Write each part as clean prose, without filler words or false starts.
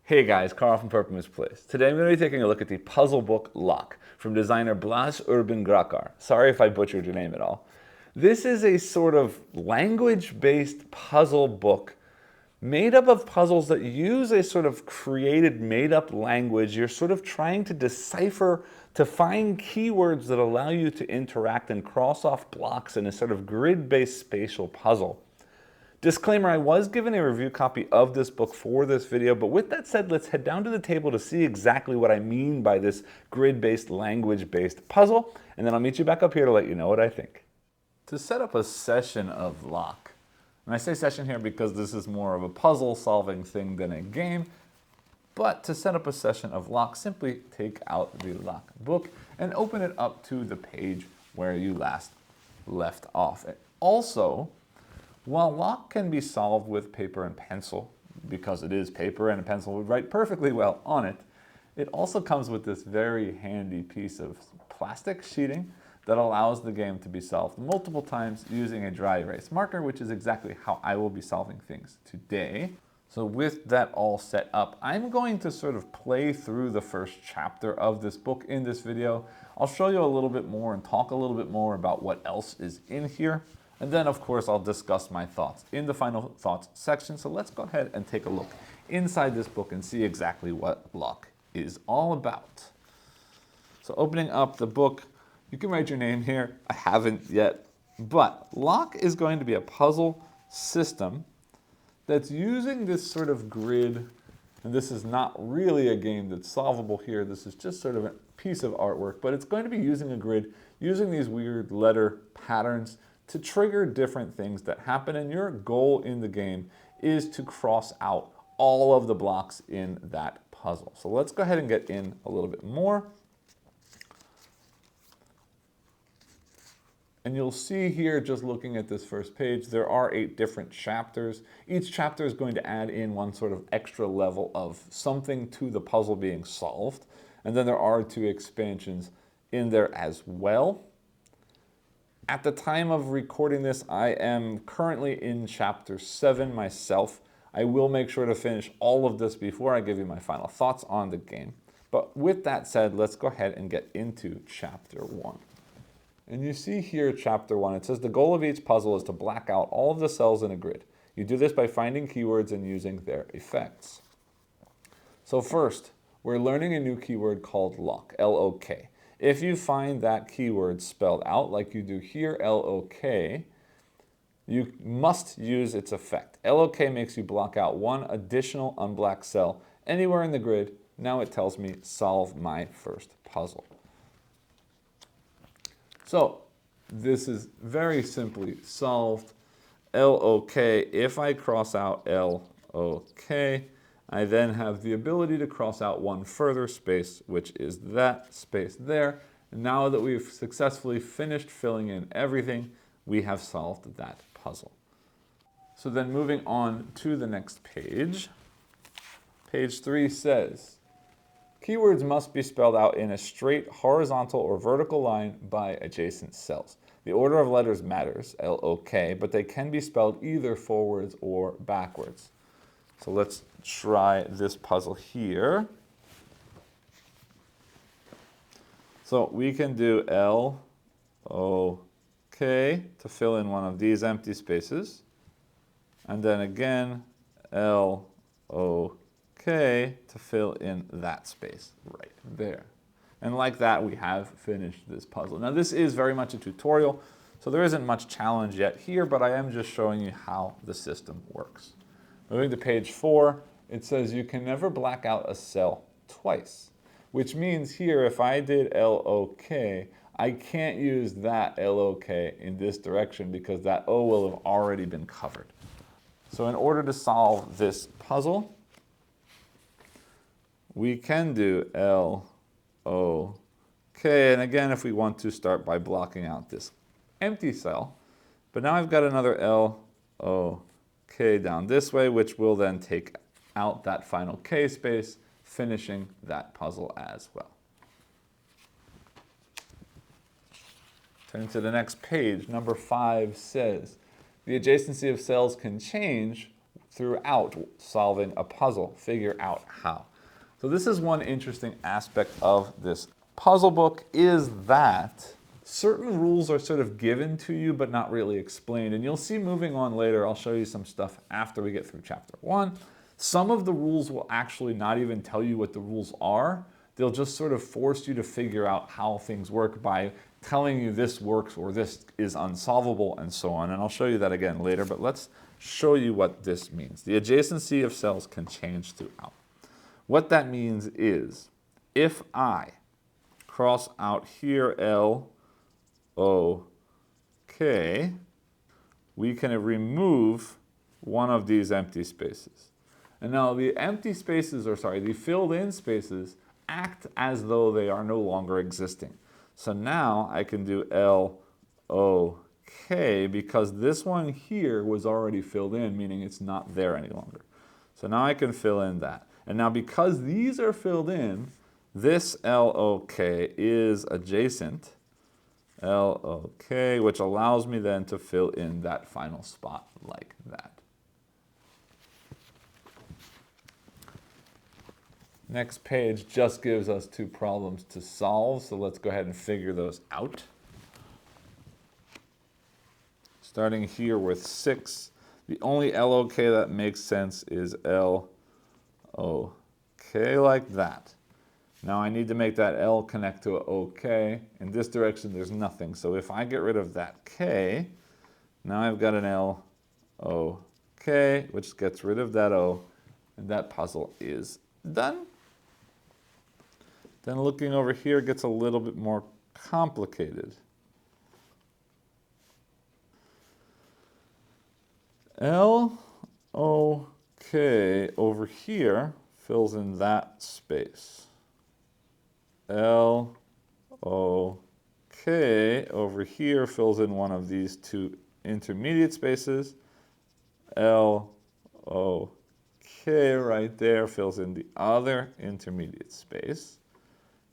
Hey guys, Carl from Purple Misplaced. Today I'm going to be taking a look at the puzzle book LOK from designer Blaž Urban Gracar. Sorry if I butchered your name at all. This is a sort of language-based puzzle book made up of puzzles that use a sort of created, made-up language. You're sort of trying to decipher, to find keywords that allow you to interact and cross off blocks in a sort of grid-based spatial puzzle. Disclaimer, I was given a review copy of this book for this video, but with that said, let's head down to the table to see exactly what I mean by this grid-based, language-based puzzle, and then I'll meet you back up here to let you know what I think. To set up a session of LOK, and I say session here because this is more of a puzzle-solving thing than a game, but to set up a session of LOK, simply take out the LOK book and open it up to the page where you last left off. Also, while LOK can be solved with paper and pencil, because it is paper and a pencil would write perfectly well on it, it also comes with this very handy piece of plastic sheeting that allows the game to be solved multiple times using a dry erase marker, which is exactly how I will be solving things today. So with that all set up, I'm going to sort of play through the first chapter of this book in this video. I'll show you a little bit more and talk a little bit more about what else is in here. And then, of course, I'll discuss my thoughts in the final thoughts section. So let's go ahead and take a look inside this book and see exactly what LOK is all about. So opening up the book, you can write your name here. I haven't yet. But LOK is going to be a puzzle system that's using this sort of grid. And this is not really a game that's solvable here. This is just sort of a piece of artwork. But it's going to be using a grid, using these weird letter patterns to trigger different things that happen, and your goal in the game is to cross out all of the blocks in that puzzle. So let's go ahead and get in a little bit more. And you'll see here, just looking at this first page, there are 8 different chapters. Each chapter is going to add in one sort of extra level of something to the puzzle being solved. And then there are 2 expansions in there as well. At the time of recording this, I am currently in chapter 7 myself. I will make sure to finish all of this before I give you my final thoughts on the game. But with that said, let's go ahead and get into chapter 1. And you see here chapter 1, it says the goal of each puzzle is to black out all of the cells in a grid. You do this by finding keywords and using their effects. So first, we're learning a new keyword called LOK, L-O-K. If you find that keyword spelled out like you do here, L-O-K, you must use its effect. L-O-K makes you block out one additional unblocked cell anywhere in the grid. Now it tells me solve my first puzzle. So this is very simply solved. L-O-K, if I cross out L-O-K, I then have the ability to cross out one further space, which is that space there. And now that we've successfully finished filling in everything, we have solved that puzzle. So then moving on to the next page, page 3 says, keywords must be spelled out in a straight horizontal or vertical line by adjacent cells. The order of letters matters, L-O-K, but they can be spelled either forwards or backwards. So let's try this puzzle here. So we can do L-O-K to fill in one of these empty spaces. And then again, L-O-K to fill in that space right there. And like that, we have finished this puzzle. Now this is very much a tutorial, so there isn't much challenge yet here, but I am just showing you how the system works. Moving to page 4, it says you can never black out a cell twice, which means here if I did L-O-K, I can't use that L-O-K in this direction because that O will have already been covered. So in order to solve this puzzle, we can do L-O-K, and again if we want to start by blocking out this empty cell, but now I've got another L-O-K down this way, which will then take out that final K space, finishing that puzzle as well. Turning to the next page, number 5 says, the adjacency of cells can change throughout solving a puzzle. Figure out how. So this is one interesting aspect of this puzzle book, is that certain rules are sort of given to you but not really explained. And you'll see moving on later, I'll show you some stuff after we get through chapter 1. Some of the rules will actually not even tell you what the rules are. They'll just sort of force you to figure out how things work by telling you this works or this is unsolvable and so on. And I'll show you that again later, but let's show you what this means. The adjacency of cells can change throughout. What that means is if I cross out here L, O, K, we can remove one of these empty spaces. And now the empty spaces, or sorry, the filled in spaces act as though they are no longer existing. So now I can do L, O, K because this one here was already filled in, meaning it's not there any longer. So now I can fill in that. And now because these are filled in, this LOK is adjacent, LOK, which allows me then to fill in that final spot like that. Next page just gives us 2 problems to solve, so let's go ahead and figure those out. Starting here with 6, the only LOK that makes sense is LOK like that. Now I need to make that L connect to a OK. In this direction there's nothing, so if I get rid of that K, now I've got an LOK, which gets rid of that O, and that puzzle is done. Then looking over here gets a little bit more complicated. LOK over here fills in that space. LOK over here fills in one of these 2 intermediate spaces. LOK right there fills in the other intermediate space.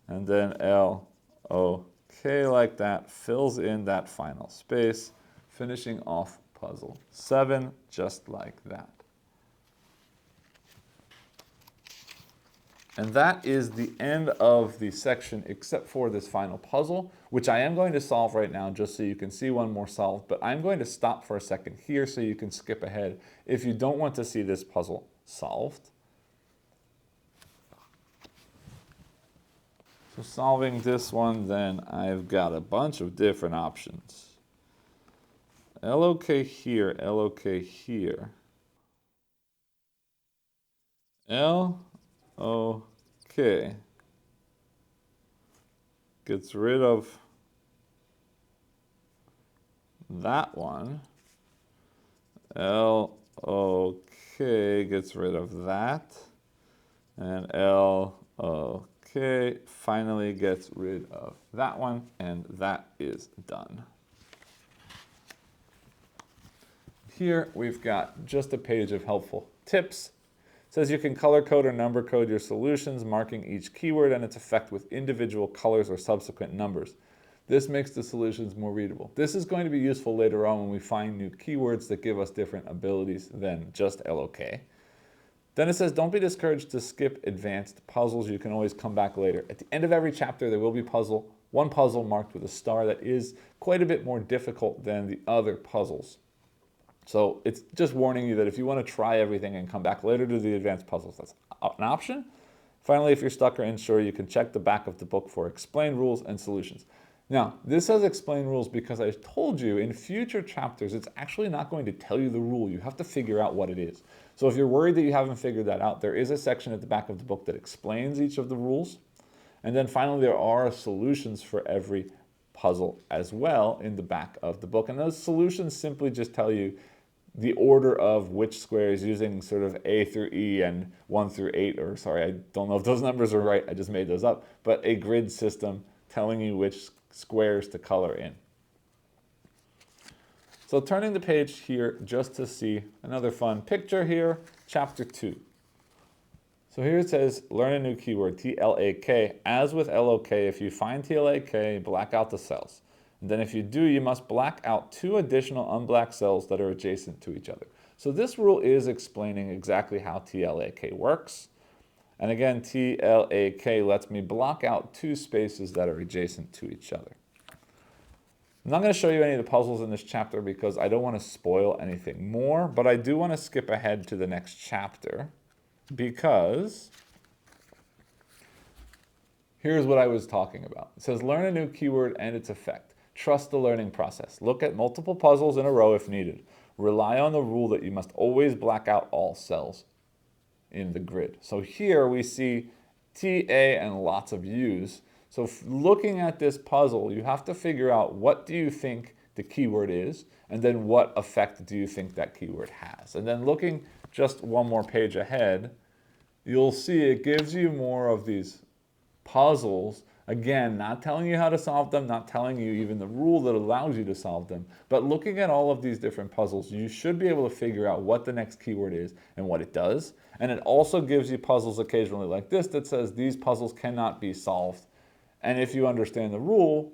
And then LOK like that fills in that final space, finishing off puzzle 7 just like that. And that is the end of the section except for this final puzzle, which I am going to solve right now just so you can see one more solved, but I'm going to stop for a second here so you can skip ahead if you don't want to see this puzzle solved. So solving this one, then I've got a bunch of different options. LOK here, LOK here. LOK gets rid of that one. LOK gets rid of that. And LOK finally gets rid of that one, and that is done. Here we've got just a page of helpful tips. It says you can color code or number code your solutions, marking each keyword and its effect with individual colors or subsequent numbers. This makes the solutions more readable. This is going to be useful later on when we find new keywords that give us different abilities than just LOK. Then it says, don't be discouraged to skip advanced puzzles. You can always come back later. At the end of every chapter, there will be one puzzle marked with a star that is quite a bit more difficult than the other puzzles. So it's just warning you that if you want to try everything and come back later to the advanced puzzles, that's an option. Finally, if you're stuck or unsure, you can check the back of the book for explained rules and solutions. Now, this says explain rules because I told you in future chapters, it's actually not going to tell you the rule. You have to figure out what it is. So if you're worried that you haven't figured that out, there is a section at the back of the book that explains each of the rules. And then finally, there are solutions for every puzzle as well in the back of the book. And those solutions simply just tell you the order of which squares using sort of A through E and 1 through 8, or sorry, I don't know if those numbers are right, I just made those up, but a grid system telling you which squares to color in. So turning the page here just to see another fun picture here, chapter 2. So here it says, learn a new keyword, TLAK. As with LOK, if you find TLAK, black out the cells. And then if you do, you must black out 2 additional unblacked cells that are adjacent to each other. So this rule is explaining exactly how TLAK works. And again, TLAK lets me block out two spaces that are adjacent to each other. I'm not going to show you any of the puzzles in this chapter because I don't want to spoil anything more, but I do want to skip ahead to the next chapter because here's what I was talking about. It says, learn a new keyword and its effect. Trust the learning process. Look at multiple puzzles in a row if needed. Rely on the rule that you must always black out all cells in the grid. So here we see TA and lots of U's. So looking at this puzzle, you have to figure out what do you think the keyword is, and then what effect do you think that keyword has. And then looking just one more page ahead, you'll see it gives you more of these puzzles. Again, not telling you how to solve them, not telling you even the rule that allows you to solve them, but looking at all of these different puzzles, you should be able to figure out what the next keyword is and what it does. And it also gives you puzzles occasionally like this that says these puzzles cannot be solved. And if you understand the rule,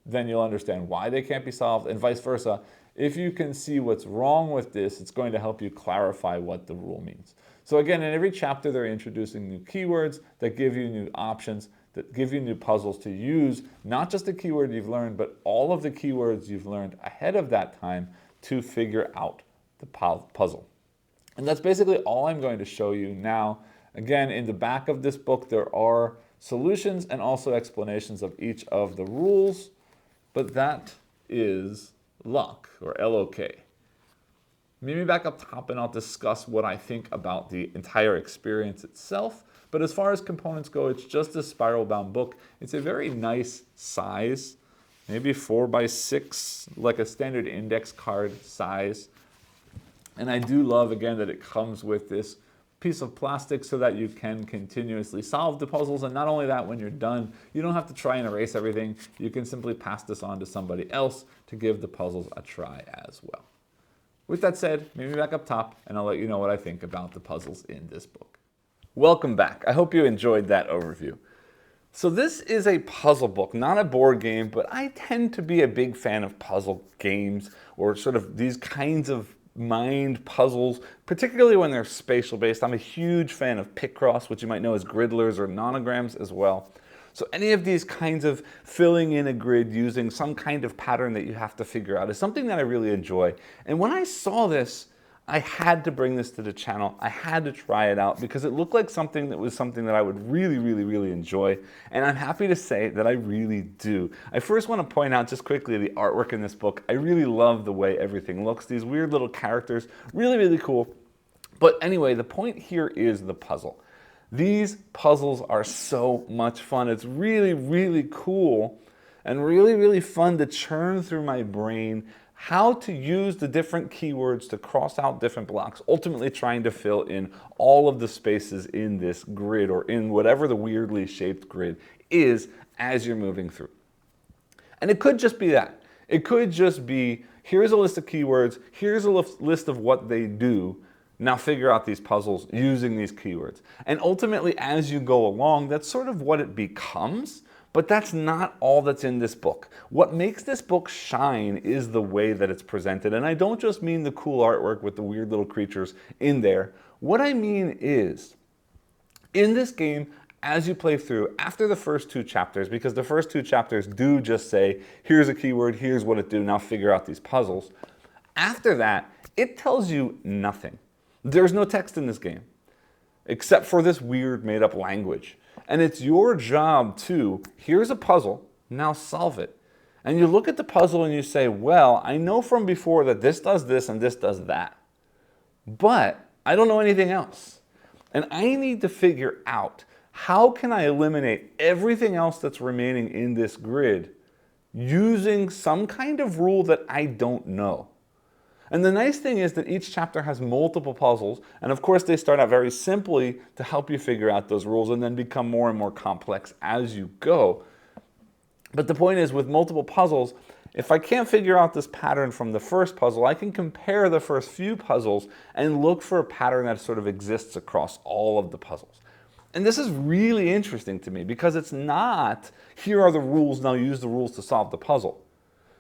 then you'll understand why they can't be solved, and vice versa. If you can see what's wrong with this, it's going to help you clarify what the rule means. So again, in every chapter, they're introducing new keywords that give you new options, that give you new puzzles to use, not just the keyword you've learned, but all of the keywords you've learned ahead of that time to figure out the puzzle. And that's basically all I'm going to show you now. Again, in the back of this book, there are solutions and also explanations of each of the rules, but that is LOK, or LOK. Meet me back up top and I'll discuss what I think about the entire experience itself. But as far as components go, it's just a spiral-bound book. It's a very nice size, maybe 4x6, like a standard index card size. And I do love, again, that it comes with this piece of plastic so that you can continuously solve the puzzles. And not only that, when you're done, you don't have to try and erase everything. You can simply pass this on to somebody else to give the puzzles a try as well. With that said, meet me back up top and I'll let you know what I think about the puzzles in this book. Welcome back. I hope you enjoyed that overview. So this is a puzzle book, not a board game, but I tend to be a big fan of puzzle games or sort of these kinds of mind puzzles, particularly when they're spatial based. I'm a huge fan of Picross, which you might know as gridlers or nonograms as well. So any of these kinds of filling in a grid using some kind of pattern that you have to figure out is something that I really enjoy. And when I saw this, I had to bring this to the channel. I had to try it out because it looked like something that I would really enjoy. And I'm happy to say that I really do. I first want to point out just quickly the artwork in this book. I really love the way everything looks. These weird little characters, really cool. But anyway, the point here is the puzzle. These puzzles are so much fun. It's really cool and really fun to churn through my brain how to use the different keywords to cross out different blocks, ultimately trying to fill in all of the spaces in this grid or in whatever the weirdly shaped grid is as you're moving through. And it could just be that. It could just be, here's a list of keywords, here's a list of what they do. Now figure out these puzzles using these keywords. And ultimately, as you go along, that's sort of what it becomes, but that's not all that's in this book. What makes this book shine is the way that it's presented. And I don't just mean the cool artwork with the weird little creatures in there. What I mean is, in this game, as you play through, after the first two chapters, because the first two chapters do just say, here's a keyword, here's what it do, now figure out these puzzles. After that, it tells you nothing. There's no text in this game, except for this weird made-up language. And it's your job to, here's a puzzle, now solve it. And you look at the puzzle and you say, well, I know from before that this does this and this does that. But I don't know anything else. And I need to figure out, how can I eliminate everything else that's remaining in this grid using some kind of rule that I don't know? And the nice thing is that each chapter has multiple puzzles, and of course they start out very simply to help you figure out those rules and then become more and more complex as you go. But the point is, with multiple puzzles, if I can't figure out this pattern from the first puzzle, I can compare the first few puzzles and look for a pattern that sort of exists across all of the puzzles. And this is really interesting to me because it's not, here are the rules, now use the rules to solve the puzzle.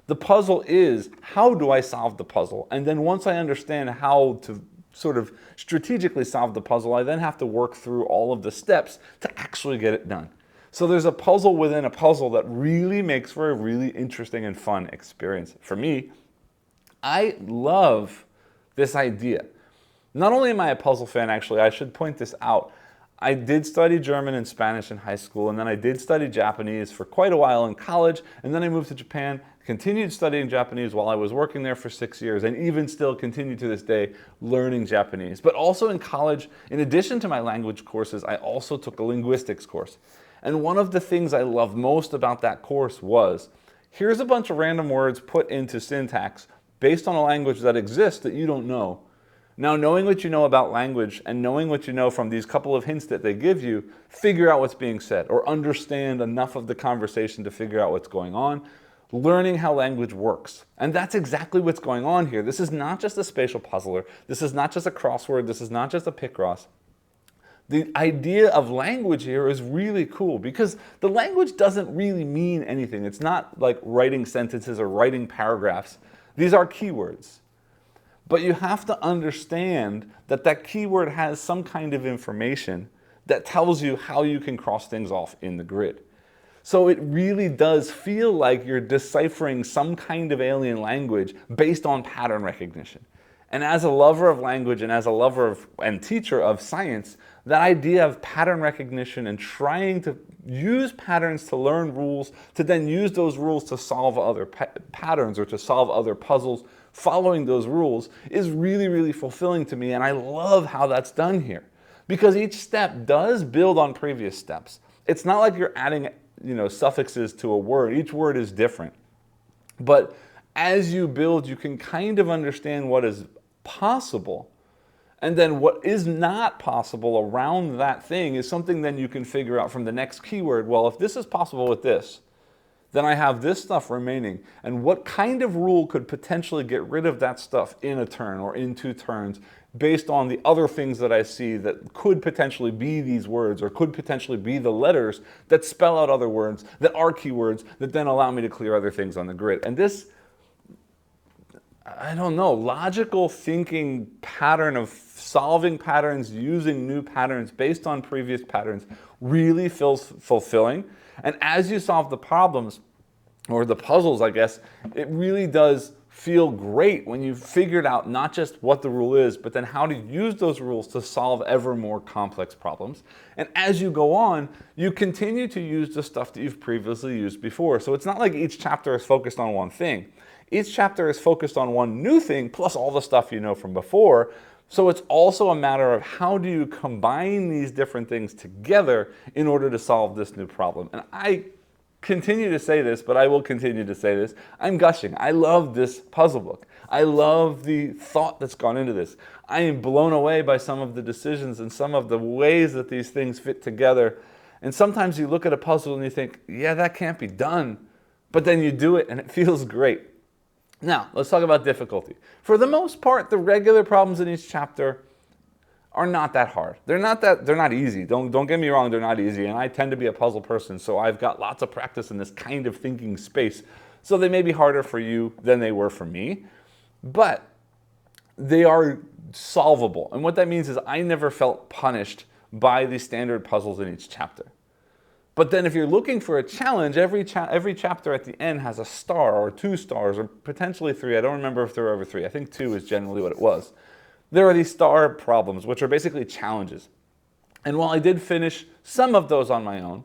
The puzzle is, how do I solve the puzzle? And then once I understand how to sort of strategically solve the puzzle, I then have to work through all of the steps to actually get it done. So there's a puzzle within a puzzle that really makes for a really interesting and fun experience. For me, I love this idea. Not only am I a puzzle fan, actually, I should point this out. I did study German and Spanish in high school, and then I did study Japanese for quite a while in college, and then I moved to Japan, continued studying Japanese while I was working there for 6 years, and even still continue to this day learning Japanese. But also in college, in addition to my language courses, I also took a linguistics course. And one of the things I loved most about that course was, here's a bunch of random words put into syntax based on a language that exists that you don't know. Now, knowing what you know about language and knowing what you know from these couple of hints that they give you, figure out what's being said or understand enough of the conversation to figure out what's going on, learning how language works. And that's exactly what's going on here. This is not just a spatial puzzler. This is not just a crossword. This is not just a Picross. The idea of language here is really cool because the language doesn't really mean anything. It's not like writing sentences or writing paragraphs. These are keywords. But you have to understand that that keyword has some kind of information that tells you how you can cross things off in the grid. So it really does feel like you're deciphering some kind of alien language based on pattern recognition. And as a lover of language and as a lover of and teacher of science, that idea of pattern recognition and trying to use patterns to learn rules, to then use those rules to solve other patterns or to solve other puzzles, following those rules is really, really fulfilling to me. And I love how that's done here because each step does build on previous steps. It's not like you're adding, suffixes to a word. Each word is different. But as you build, you can kind of understand what is possible. And then what is not possible around that thing is something then you can figure out from the next keyword. Well, if this is possible with this, then I have this stuff remaining. And what kind of rule could potentially get rid of that stuff in a turn or in 2 turns based on the other things that I see that could potentially be these words or could potentially be the letters that spell out other words that are keywords that then allow me to clear other things on the grid. And this, I don't know, logical thinking pattern of solving patterns, using new patterns based on previous patterns really feels fulfilling. And as you solve the problems, or the puzzles, I guess, it really does feel great when you've figured out not just what the rule is, but then how to use those rules to solve ever more complex problems. And as you go on, you continue to use the stuff that you've previously used before. So it's not like each chapter is focused on one thing. Each chapter is focused on one new thing, plus all the stuff you know from before. So it's also a matter of how do you combine these different things together in order to solve this new problem. And I continue to say this, but I will continue to say this. I'm gushing. I love this puzzle book. I love the thought that's gone into this. I am blown away by some of the decisions and some of the ways that these things fit together. And sometimes you look at a puzzle and you think, yeah, that can't be done. But then you do it and it feels great. Now, let's talk about difficulty. For the most part, the regular problems in each chapter are not that hard. They're not easy. Don't get me wrong, they're not easy. And I tend to be a puzzle person, so I've got lots of practice in this kind of thinking space. So they may be harder for you than they were for me, but they are solvable. And what that means is I never felt punished by the standard puzzles in each chapter. But then if you're looking for a challenge, every chapter at the end has a star or 2 stars or potentially 3. I don't remember if there were ever 3. I think 2 is generally what it was. There are these star problems, which are basically challenges. And while I did finish some of those on my own,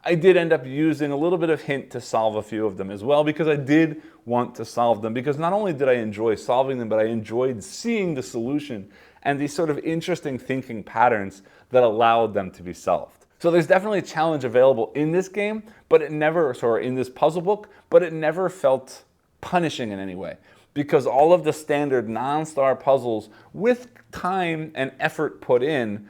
I did end up using a little bit of hint to solve a few of them as well because I did want to solve them. Because not only did I enjoy solving them, but I enjoyed seeing the solution and these sort of interesting thinking patterns that allowed them to be solved. So there's definitely a challenge available in this game, but it never, sorry, in this puzzle book, but it never felt punishing in any way. Because all of the standard non-star puzzles with time and effort put in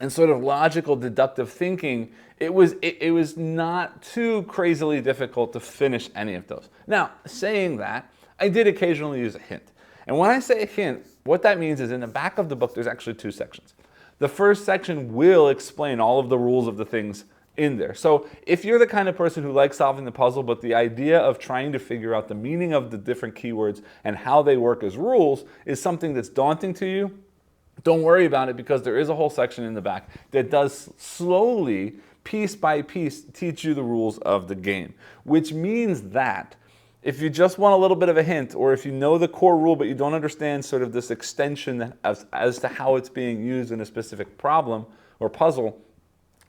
and sort of logical deductive thinking, it was not too crazily difficult to finish any of those. Now, saying that, I did occasionally use a hint. And when I say a hint, what that means is in the back of the book, there's actually 2 sections. The first section will explain all of the rules of the things in there. So if you're the kind of person who likes solving the puzzle, but the idea of trying to figure out the meaning of the different keywords and how they work as rules is something that's daunting to you, don't worry about it, because there is a whole section in the back that does slowly, piece by piece, teach you the rules of the game, which means that if you just want a little bit of a hint, or if you know the core rule but you don't understand sort of this extension as to how it's being used in a specific problem or puzzle,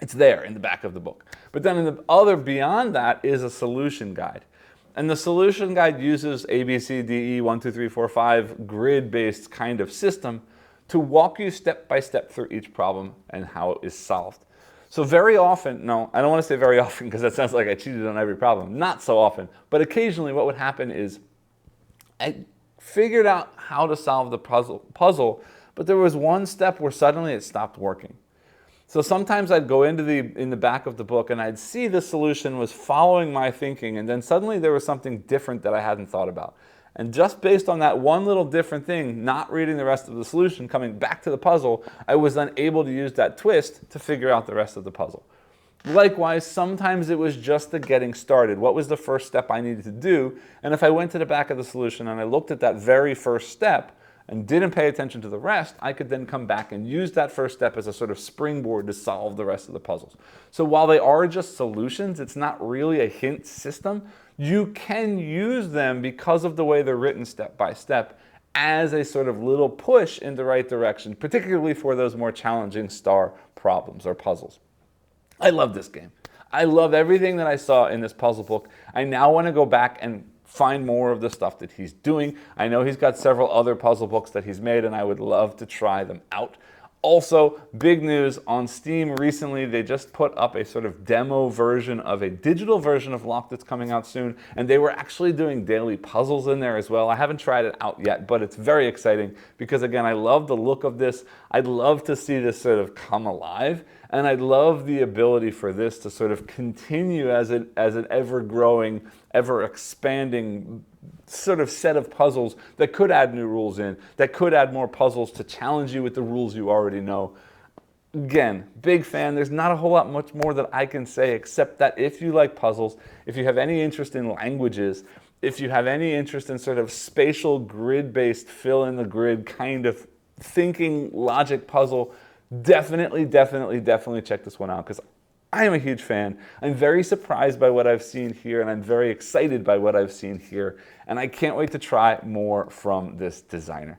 it's there in the back of the book. But then in the other, beyond that, is a solution guide. And the solution guide uses A, B, C, D, E, 1, 2, 3, 4, 5 grid-based kind of system to walk you step by step through each problem and how it is solved. So very often, no, I don't want to say very often because that sounds like I cheated on every problem. Not so often, but occasionally what would happen is I figured out how to solve the puzzle, but there was one step where suddenly it stopped working. So sometimes I'd go in the back of the book and I'd see the solution was following my thinking, and then suddenly there was something different that I hadn't thought about. And just based on that one little different thing, not reading the rest of the solution, coming back to the puzzle, I was then able to use that twist to figure out the rest of the puzzle. Likewise, sometimes it was just the getting started. What was the first step I needed to do? And if I went to the back of the solution and I looked at that very first step and didn't pay attention to the rest, I could then come back and use that first step as a sort of springboard to solve the rest of the puzzles. So while they are just solutions, it's not really a hint system. You can use them, because of the way they're written step by step, as a sort of little push in the right direction, particularly for those more challenging star problems or puzzles. I love this game. I love everything that I saw in this puzzle book. I now want to go back and find more of the stuff that he's doing. I know he's got several other puzzle books that he's made, and I would love to try them out. Also, big news on Steam recently, they just put up a sort of demo version of a digital version of LOK that's coming out soon, and they were actually doing daily puzzles in there as well. I haven't tried it out yet, but it's very exciting because, again, I love the look of this. I'd love to see this sort of come alive, and I'd love the ability for this to sort of continue as an ever-growing, ever-expanding sort of set of puzzles that could add new rules in, that could add more puzzles to challenge you with the rules you already know. Again, big fan. There's not a whole lot much more that I can say, except that if you like puzzles, if you have any interest in languages, if you have any interest in sort of spatial grid-based fill-in-the-grid kind of thinking logic puzzle, definitely check this one out, because I am a huge fan. I'm very surprised by what I've seen here, and I'm very excited by what I've seen here, and I can't wait to try more from this designer.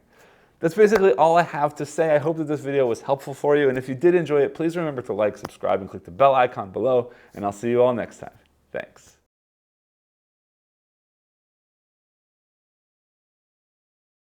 That's basically all I have to say. I hope that this video was helpful for you, and if you did enjoy it, please remember to like, subscribe, and click the bell icon below, and I'll see you all next time. Thanks.